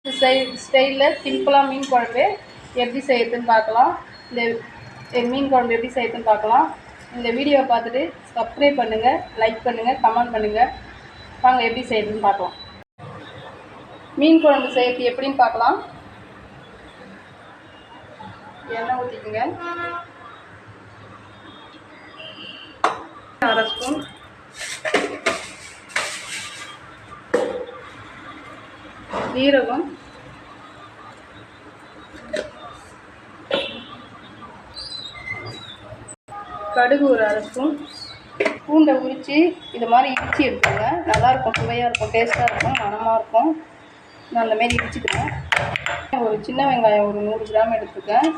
ஸ்டைலில் சிம்பிளாக மீன் குழம்பு எப்படி செய்யறதுன்னு பார்க்கலாம். இந்த மீன் குழம்பு எப்படி செய்யறதுன்னு பார்க்கலாம். இந்த வீடியோவை பார்த்துட்டு சப்ஸ்கிரைப் பண்ணுங்கள், லைக் பண்ணுங்கள், கமெண்ட் பண்ணுங்கள். வாங்க எப்படி செய்யறதுன்னு பார்க்கலாம். மீன் குழம்பு செய்யறது எப்படின்னு பார்க்கலாம். எண்ணெய் ஊற்றிக்குங்க. 1/2 ஸ்பூன் ஜீரகம், கடுகு 1/2 ஸ்பூன், பூண்டை உரித்து இது மாதிரி இடித்து எடுத்துங்க. நல்லாயிருக்கும், சுவையாக இருக்கும், டேஸ்ட்டாக இருக்கும், மணமாக இருக்கும். நான் அந்தமாரி இடிச்சுக்கிறேன். ஒரு சின்ன வெங்காயம் ஒரு 100 கிராம் எடுத்துருக்கேன்.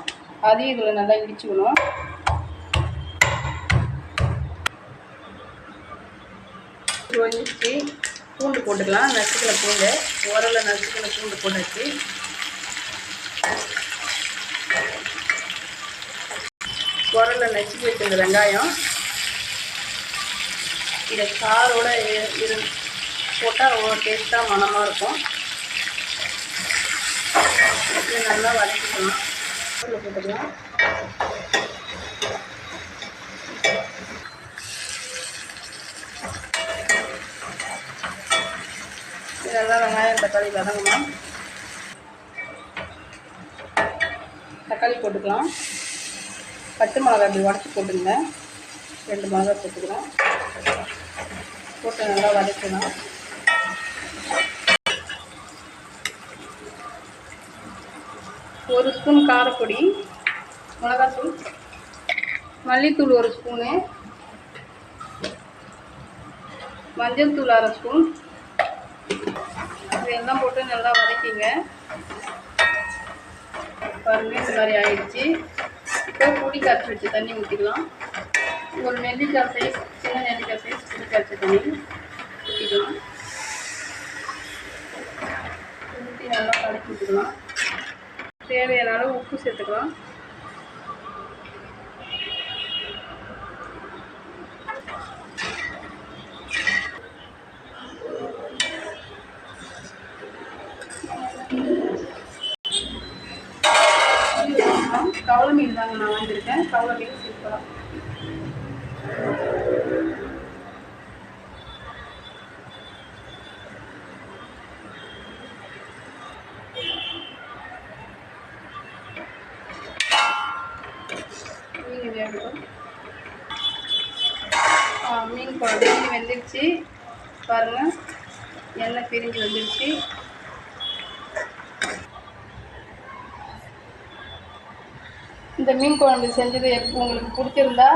அதையும் இதில் நல்லா இடிச்சுக்கணும். இடிச்சு பூண்டு போட்டுக்கலாம். நசுக்கிற பூண்டு, உரலில் நசுக்கிற பூண்டு போட்டாச்சு. உரலில் நசுக்கி வச்சிருந்த வெங்காயம் இதை சாரோட போட்டால் அவ்வளோ டேஸ்ட்டாக மணமாக இருக்கும். இது நல்லா வதக்கிக்கலாம். போட்டுக்கலாம். இதெல்லாம் வெங்காயம் தக்காளி வதங்கணும். தக்காளி போட்டுக்கலாம். பச்சை மிளகாய் அப்படி உடச்சி போட்டுங்க. 2 மிளகாய் போட்டுக்கலாம். போட்டு நல்லா வதக்கலாம். ஒரு ஸ்பூன் காரப்பொடி, மிளகாத்தூள், மல்லித்தூள் 1 ஸ்பூனு, மஞ்சள் தூள் 1/2 ஸ்பூன். இதெல்லாம் போட்டு நல்லா வதக்கிங்க. பாருங்கள், இந்த மாதிரி ஆயிடுச்சு. இப்போ புளி கரைச்சி வச்சு தண்ணி ஊற்றிக்கலாம். ஒரு நெல்லிக்காய் சைஸ், சின்ன நெல்லிக்காய் சைஸ் புளி கரைச்ச தண்ணி ஊற்றிக்கலாம். ஊற்றி நல்லா கலக்கி விட்டுக்கலாம். தேவையான அளவு உப்பு சேர்த்துக்கலாம். கவலை மீன் தாங்க நான் வாங்கியிருக்கேன். கவலை மீன் சேர்க்கலாம். மீன் வேகட்டும். மீன் குழம்பு மீன் வெந்துடுச்சு. பாருங்கள், எண்ணெய் பிரிஞ்சு வந்துடுச்சு. இந்த மீன் குழம்பு செஞ்சது உங்களுக்கு பிடிச்சிருந்தா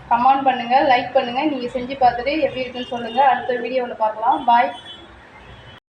கமெண்ட் பண்ணுங்கள், லைக் பண்ணுங்கள். நீங்கள் செஞ்சு பார்த்துட்டு எப்படி இருக்குன்னு சொல்லுங்கள். அடுத்த வீடியோவில் பார்க்கலாம். பாய்.